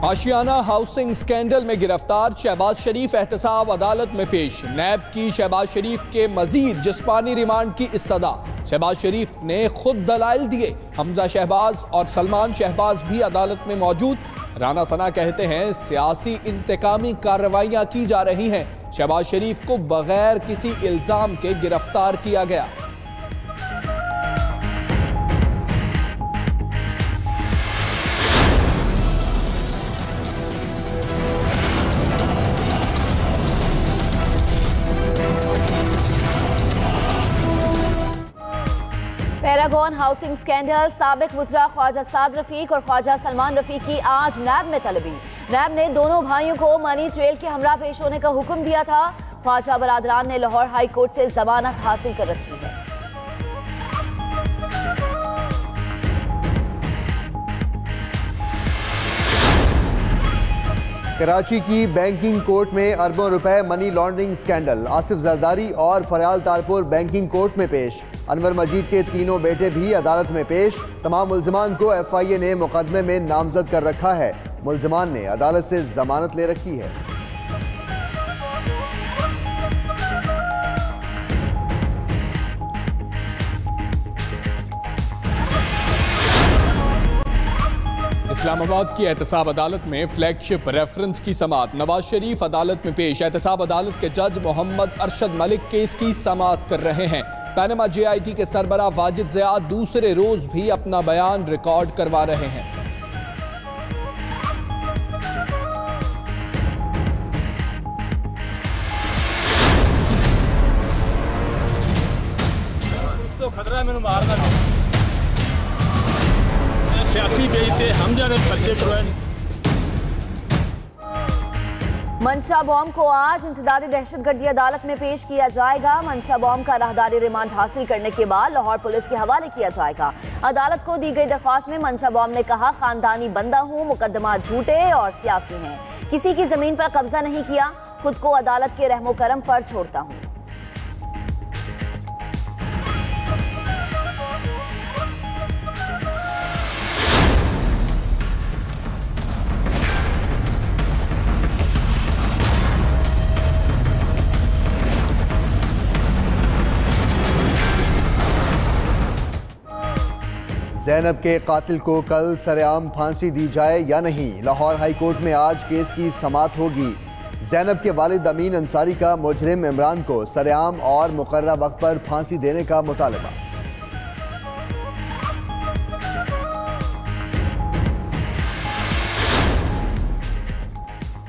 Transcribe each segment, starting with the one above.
आशियाना housing scandal में गिरफ्तार शहबाज शरीफ एहतसाब अदालत में पेश। नैब की शहबाज शरीफ के मजीद जिस्मानी रिमांड की इस्तदा। शहबाज शरीफ ने खुद दलाइल दिए। हमजा शहबाज और सलमान शहबाज भी अदालत में मौजूद। राना सना कहते हैं सियासी इंतकामी कार्रवाइयां की जा रही हैं। शहबाज शरीफ को बगैर किसी इल्जाम के गिरफ्तार किया गया। पैरागॉन हाउसिंग स्कैंडल, साबिक वुज़रा ख्वाजा साद रफीक और ख्वाजा सलमान रफीक की आज नैब में तलबी। नैब ने दोनों भाइयों को मनी ट्रेल के हमरा पेश होने का हुक्म दिया था। ख्वाजा बरादरान ने लाहौर हाई कोर्ट से जमानत हासिल कर रखी है। कराची की बैंकिंग कोर्ट में अरबों रुपए money laundering scandal. Asif Zardari और फरयाल तारपुर बैंकिंग कोर्ट में पेश। अनवर मजीद के तीनों बेटे भी अदालत में पेश। तमाम मुल्जिमान को FIA ने मुकदमे में नामजद कर रखा है। मुल्जिमान ने अदालत से जमानत ले रखी है। इस्लामाबाद की एहतसाब अदालत में फ्लैगशिप रेफरेंस की समाअत। नवाज शरीफ अदालत में पेश। एहतसाब अदालत के जज मोहम्मद अरशद मलिक केस की समाअत कर रहे हैं। पैनमा JIT के सरबराह वाजिद ज़िया दूसरे रोज भी अपना बयान रिकॉर्ड करवा रहे हैं। तो खतरा मैंने मारना सियासी बेइज्जती हम जाने पर्चे मंशा बॉम्ब को आज इंसदादी दहशतगर्दी अदालत में पेश किया जाएगा। मंशा बॉम्ब का राहदारी रिमांड हासिल करने के बाद लाहौर पुलिस के हवाले किया जाएगा। अदालत को दी गई दरख्वास्त में मंशा बॉम्ब ने कहा, खानदानी बंदा हूँ, मुकदमा झूठे और सियासी हैं, किसी की जमीन पर कब्जा नहीं किया, खुद को अदालत के रहमो करम पर छोड़ता हूँ। ज़ैनब के कातिल को कल सरेआम फांसी दी जाए या नहीं। लाहौर हाई कोर्ट में आज केस की समाअत होगी। ज़ैनब के वालिद अमीन अंसारी का मुजरिम इमरान को सरेआम और मुकर्ररा वक्त पर फांसी देने का मुतालबा।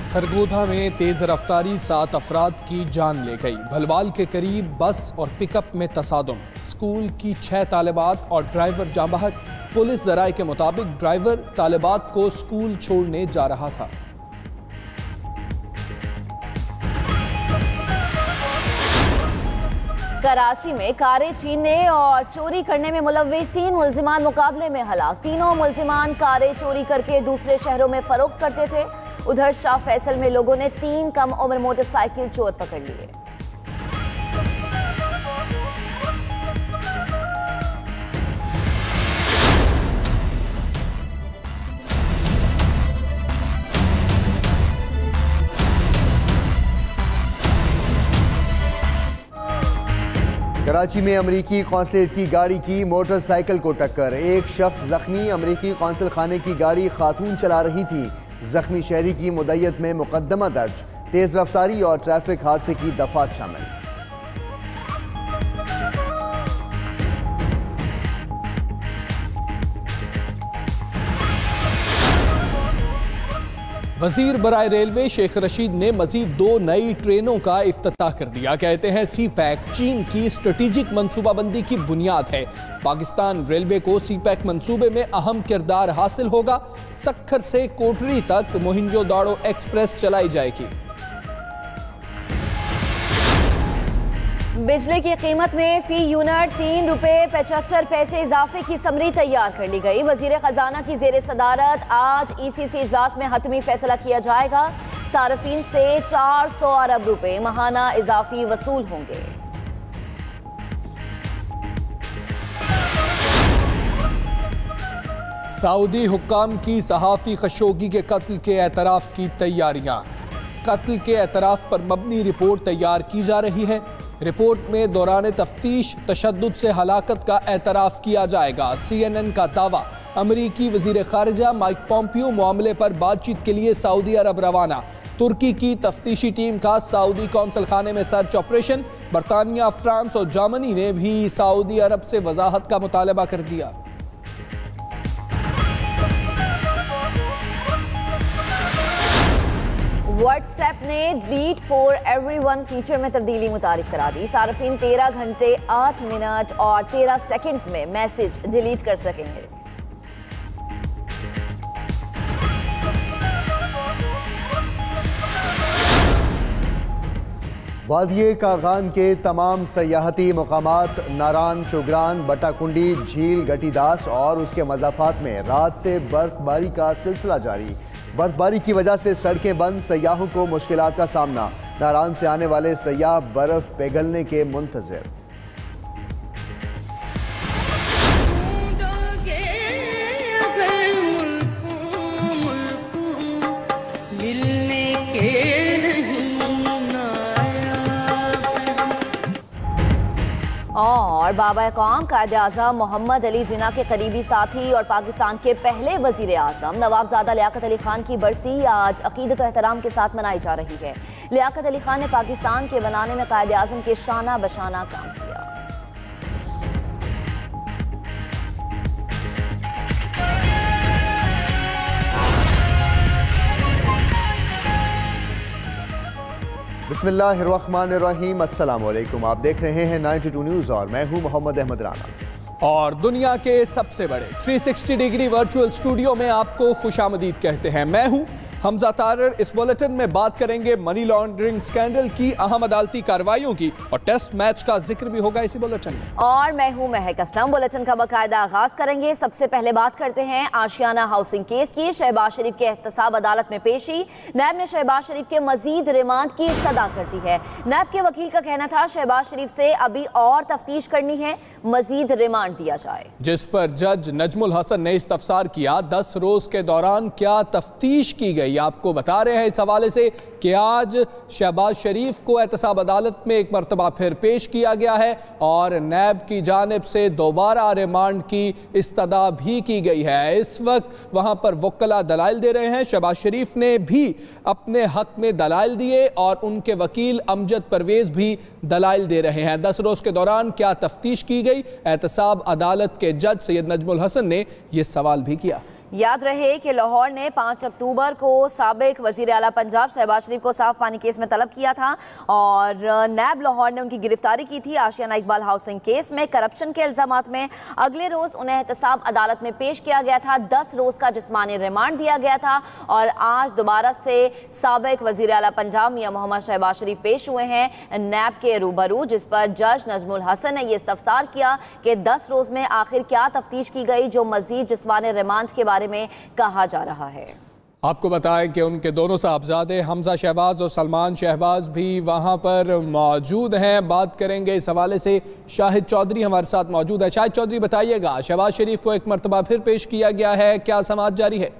सरगोधा में तेज रफ्तारी 7 अफराद की जान ले गई। भलवाल के करीब बस और पिकअप में तसादुम। स्कूल की 6 तालिबात और ड्राइवर जाँ बहक। पुलिस ज़राए के मुताबिक ड्राइवर तालिबात को स्कूल छोड़ने जा रहा था। कराची में कारें छीनने और चोरी करने में मुलव्विस 3 मुल्जिमान मुकाबले में हलाक। तीनों मुल्जिमान कारें चोरी करके दूसरे शहरों में फरोख्त करते थे। उधर शाह फैसल में लोगों ने 3 कम उम्र मोटरसाइकिल चोर पकड़ लिए। कराची में अमरीकी कौंसलेट की गाड़ी की मोटरसाइकिल को टक्कर। एक शख्स जख्मी। अमरीकी कौंसल खाने की गाड़ी खातून चला रही थी। जख्मी शहरी की मुद्दत में मुकदमा दर्ज। तेज रफ्तारी और ट्रैफिक हादसे की दफात शामिल। वजीर बराए रेलवे शेख रशीद ने मजीद 2 नई ट्रेनों का इफ्तिताह कर दिया। कहते हैं CPEC चीन की स्ट्रेटेजिक मनसूबाबंदी की बुनियाद है। पाकिस्तान रेलवे को CPEC मंसूबे में अहम किरदार हासिल होगा। सक्खर से कोटरी तक मोहिंजोदाड़ो एक्सप्रेस चलाई जाएगी। बिजली की कीमत में फी यूनिट 3 रुपए 75 पैसे इजाफे की समरी तैयार कर ली गई। वजीर खजाना की जेर सदारत आज ECC इजलास में हतमी फैसला किया जाएगा। सार्फिन से 400 अरब रुपए माहाना इजाफी वसूल होंगे। सऊदी हुक्काम की सहाफ़ी खशोगी के कत्ल के एतराफ़ की तैयारियां। कत्ल के एतराफ़ पर मबनी रिपोर्ट तैयार की जा रही है। रिपोर्ट में दौरान तफ्तीश तशद्दुद से हलाकत का एतराफ़ किया जाएगा। CNN का दावा, अमरीकी वज़ीर ख़ारिजा माइक पोम्पियो मामले पर बातचीत के लिए सऊदी अरब रवाना। तुर्की की तफ्तीशी टीम का सऊदी कौंसल खाने में सर्च ऑपरेशन। बरतानिया, फ्रांस और जर्मनी ने भी सऊदी अरब से वजाहत का मुतालबा कर दिया। व्हाट्सएप ने डिलीट फॉर एवरीवन फीचर में तब्दीली मुतारिफ करा दी। सार्फिन 13 घंटे 8 मिनट और 13 सेकंड्स में मैसेज डिलीट कर सकेंगे। वादिये कागान के तमाम सयाहती मकामात नारान, शुगरान, बटाकुंडी, झील, गटीदास और उसके मज़ाफ़ात में रात से बर्फबारी का सिलसिला जारी। बर्फबारी की वजह से सड़कें बंद, सयाहों को मुश्किलात का सामना। नारान से आने वाले सयाह बर्फ पिघलने के मुंतज़िर। और बाबा कौम कायद-ए-आज़म मोहम्मद अली जिन्ना के करीबी साथी और पाकिस्तान के पहले वज़ीर आज़म नवाबज़ादा लियाकत अली खान की बरसी आज अक़ीदत और एहतराम के साथ मनाई जा रही है। लियाकत अली खान ने पाकिस्तान के बनाने में कायद-ए-आज़म के शाना बशाना काम किया। बिस्मिल्लाहिर्रहमानिर्रहीम, अस्सलाम वालेकुम। आप देख रहे हैं 92 न्यूज़ और मैं हूं मोहम्मद अहमद राना। और दुनिया के सबसे बड़े 360 डिग्री वर्चुअल स्टूडियो में आपको खुशामदीद कहते हैं। मैं हूं हमजा तारर। इस बुलेटिन में बात करेंगे मनी लॉन्ड्रिंग स्कैंडल की अहम अदालती कार्रवाइयों की और टेस्ट मैच का जिक्र भी होगा इसी बुलेटिन में। और मैं हूं महक असलम। बुलेटिन का बाकायदा आगाज करेंगे। सबसे पहले बात करते हैं आशियाना हाउसिंग केस की। शहबाज शरीफ के एहतसाब अदालत में पेशी। नैब ने शहबाज शरीफ के मजीद रिमांड की इस्तदा कर दी है। नैब के वकील का कहना था शहबाज शरीफ से अभी और तफ्तीश करनी है, मजीद रिमांड दिया जाए, जिस पर जज नजमुल हसन ने इस्तफसार किया। 10 रोज के दौरान क्या तफ्तीश की गई, आपको बता रहे हैं इस हवाले से कि आज शहबाज शरीफ को एहतसाब अदालत में एक मरतबा फिर पेश किया गया है और नैब की जानिब से दोबारा रिमांड की इस्तदा भी की गई है। इस वक्त वहां पर वक्ला दलाइल दे रहे हैं। शहबाज शरीफ ने भी अपने हक में दलाइल दिए और उनके वकील अमजद परवेज भी दलाइल दे रहे हैं। 10 रोज के दौरान क्या तफ्तीश की गई, एहतसाब अदालत के जज सैयद नजमुल हसन ने यह सवाल भी किया। याद रहे कि लाहौर ने 5 अक्टूबर को साबिक वजीर आला पंजाब शहबाज शरीफ को साफ पानी केस में तलब किया था और नैब लाहौर ने उनकी गिरफ्तारी की थी आशियाना इकबाल हाउसिंग केस में करप्शन के इल्जामात में। अगले रोज उन्हें एहतसाब अदालत में पेश किया गया था। 10 रोज का जिस्मानी रिमांड दिया गया था और आज दोबारा से साबिक वजीर आला पंजाब मियां मोहम्मद शहबाज शरीफ पेश हुए हैं नैब के रूबरू, जिस पर जज नजमुल हसन ने यह इस्तफसार किया कि 10 रोज में आखिर क्या तफ्तीश की गई जो मजीद जिस्मानी रिमांड के बारे में कहा जा रहा है। आपको बताएं कि उनके दोनों साहबजादे हमजा शहबाज और सलमान शहबाज भी वहां पर मौजूद हैं। बात करेंगे इस हवाले से। शाहिद चौधरी हमारे साथ मौजूद है। शाहिद चौधरी, बताइएगा, शहबाज शरीफ को एक मरतबा फिर पेश किया गया है, क्या समाअत जारी है?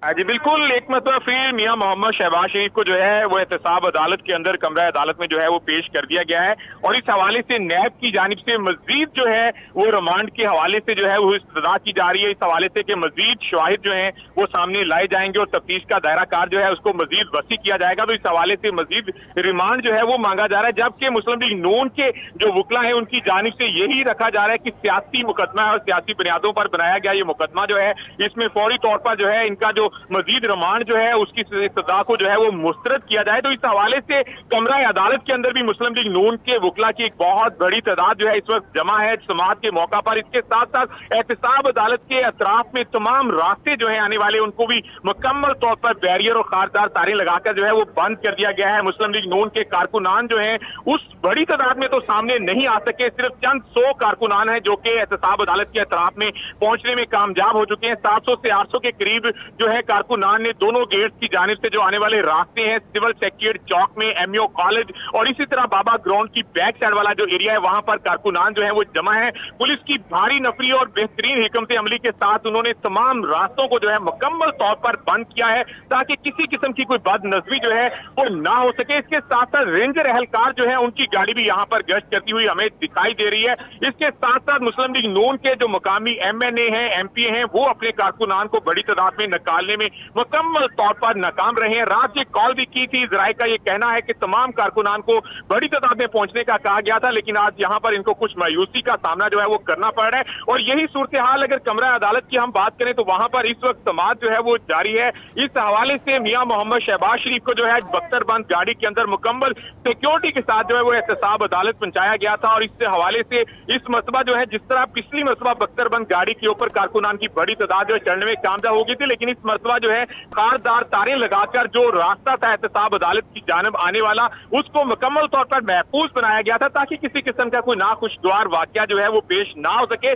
जी बिल्कुल, एक मतलब फिर मियां मोहम्मद शहबाज शरीफ को जो है वो एहतसाब अदालत के अंदर कमरा अदालत में जो है वो पेश कर दिया गया है और इस हवाले से नैब की जानिब से मजीद जो है वो रिमांड के हवाले से जो है वो इस्तदा की जा रही है। इस हवाले से कि मजीद शवाहिद जो है वो सामने लाए जाएंगे और तफ्तीश का दायरा कार जो है उसको मजीद वसी किया जाएगा। तो इस हवाले से मजीद रिमांड जो है वो मांगा जा रहा है, जबकि मुस्लिम लीग नून के जो वकला है उनकी जानिब से यही रखा जा रहा है कि सियासी मुकदमा है और सियासी बुनियादों पर बनाया गया ये मुकदमा जो है इसमें फौरी तौर पर जो है इनका जो मजीद रिमांड जो है उसकी सजा को जो है वो मुस्तरद किया जाए। तो इस हवाले से कमरा अदालत के अंदर भी मुस्लिम लीग नून के वकला की एक बहुत बड़ी तादाद जो है इस वक्त जमा है समाअत के मौका पर। इसके साथ साथ एहतसाब अदालत के अतराफ में तमाम रास्ते जो है आने वाले उनको भी मुकम्मल तौर पर बैरियर और खारदार तारें लगाकर जो है वो बंद कर दिया गया है। मुस्लिम लीग नून के कारकुनान जो है उस बड़ी तादाद में तो सामने नहीं आ सके, सिर्फ चंद 100 कारकुनान है जो कि एहतसाब अदालत के अतराफ में पहुंचने में कामयाब हो चुके हैं। 700 से 800 के करीब जो है है कारकुनान ने दोनों गेट्स की जानिब से जो आने वाले रास्ते हैं, सिविल सेक्रेटरीट चौक में, एमईओ कॉलेज और इसी तरह बाबा ग्राउंड की बैक साइड वाला जो एरिया है वहां पर कारकुनान जो है वो जमा है। पुलिस की भारी नफरी और बेहतरीन हिकमत अमली के साथ उन्होंने तमाम रास्तों को जो है मुकम्मल तौर पर बंद किया है ताकि किसी किस्म की कोई बदनज़मी जो है वो ना हो सके। इसके साथ साथ रेंजर एहलकार जो है उनकी गाड़ी भी यहाँ पर गश्त करती हुई हमें दिखाई दे रही है। इसके साथ साथ मुस्लिम लीग नून के जो मुकामी एमएनए हैं, एमपी हैं, वो अपने कारकुनान को बड़ी तादाद में निकालने में मुकम्मल तौर पर नाकाम रहे हैं। रात ये कॉल भी की थी, जराए का ये कहना है कि तमाम कारकुनान को बड़ी तादाद में पहुंचने का कहा गया था, लेकिन आज यहाँ पर इनको कुछ मायूसी का सामना जो है वो करना पड़ रहा है। और यही सूरत हाल अगर कमरा अदालत की हम बात करें तो वहां पर इस वक्त समाअत जो है वो जारी है। इस हवाले से मियां मोहम्मद शहबाज शरीफ को जो है बख्तरबंद गाड़ी के अंदर मुकम्मल सिक्योरिटी के साथ जो है वो एहतसाब अदालत पहुंचाया गया था। और इससे हवाले से इस मसबा जो है, जिस तरह पिछली मसबा बख्तरबंद गाड़ी के ऊपर कारकुनान की बड़ी तादाद जो है चढ़ने में कामयाब हो गई थी, लेकिन इस मसबा जो है खारदार तारें लगाकर जो रास्ता था एहतसाब अदालत की जानिब आने वाला, उसको मुकम्मल तौर पर महफूज बनाया गया था ताकि किसी किस्म का कोई नाखुशगवार वाकया जो है वो पेश ना हो सके।